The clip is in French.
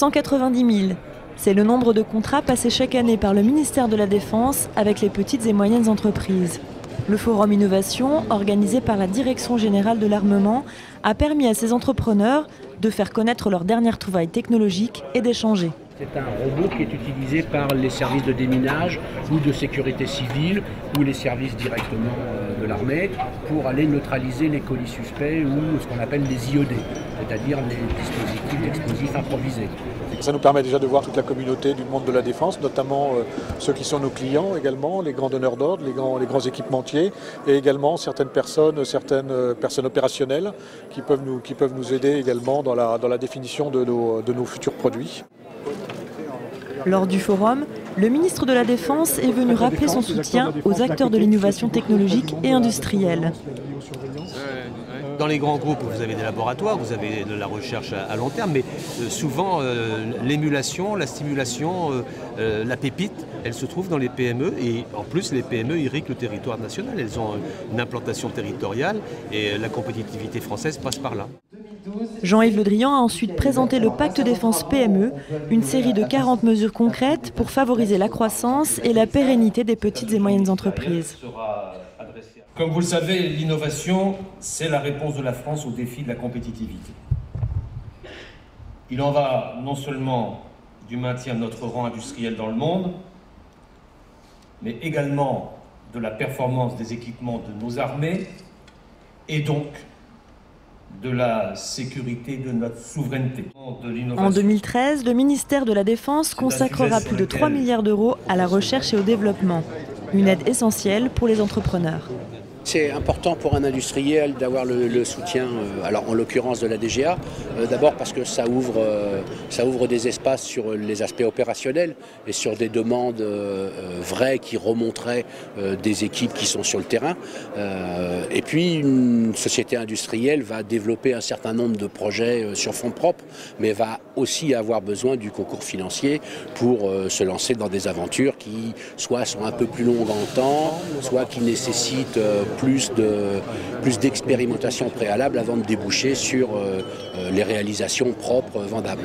190 000. C'est le nombre de contrats passés chaque année par le ministère de la Défense avec les petites et moyennes entreprises. Le Forum Innovation, organisé par la Direction générale de l'armement, a permis à ces entrepreneurs de faire connaître leurs dernières trouvailles technologiques et d'échanger. C'est un robot qui est utilisé par les services de déminage ou de sécurité civile ou les services directement de l'armée pour aller neutraliser les colis suspects ou ce qu'on appelle les IED, c'est-à-dire les dispositifs d'explosifs improvisés. Ça nous permet déjà de voir toute la communauté du monde de la défense, notamment ceux qui sont nos clients également, les grands donneurs d'ordre, les grands équipementiers et également certaines personnes opérationnelles qui peuvent nous aider également dans la définition de nos futurs produits. Lors du forum, le ministre de la Défense est venu rappeler son soutien aux acteurs de l'innovation technologique et industrielle. Dans les grands groupes, vous avez des laboratoires, vous avez de la recherche à long terme, mais souvent l'émulation, la stimulation, la pépite, elle se trouve dans les PME et en plus les PME irriguent le territoire national. Elles ont une implantation territoriale et la compétitivité française passe par là. Jean-Yves Le Drian a ensuite présenté le Pacte Défense PME, une série de 40 mesures concrètes pour favoriser la croissance et la pérennité des petites et moyennes entreprises. Comme vous le savez, l'innovation, c'est la réponse de la France au défi de la compétitivité. Il en va non seulement du maintien de notre rang industriel dans le monde, mais également de la performance des équipements de nos armées et donc de la sécurité de notre souveraineté. En 2013, le ministère de la Défense consacrera plus de 3 milliards d'euros à la recherche et au développement. Une aide essentielle pour les entrepreneurs. C'est important pour un industriel d'avoir le soutien, alors en l'occurrence de la DGA, d'abord parce que ça ouvre des espaces sur les aspects opérationnels et sur des demandes vraies qui remonteraient des équipes qui sont sur le terrain. Et puis une société industrielle va développer un certain nombre de projets sur fonds propres, mais va aussi avoir besoin du concours financier pour se lancer dans des aventures qui soit sont un peu plus longues en temps, soit qui nécessitent plus d'expérimentation préalable avant de déboucher sur les réalisations propres vendables.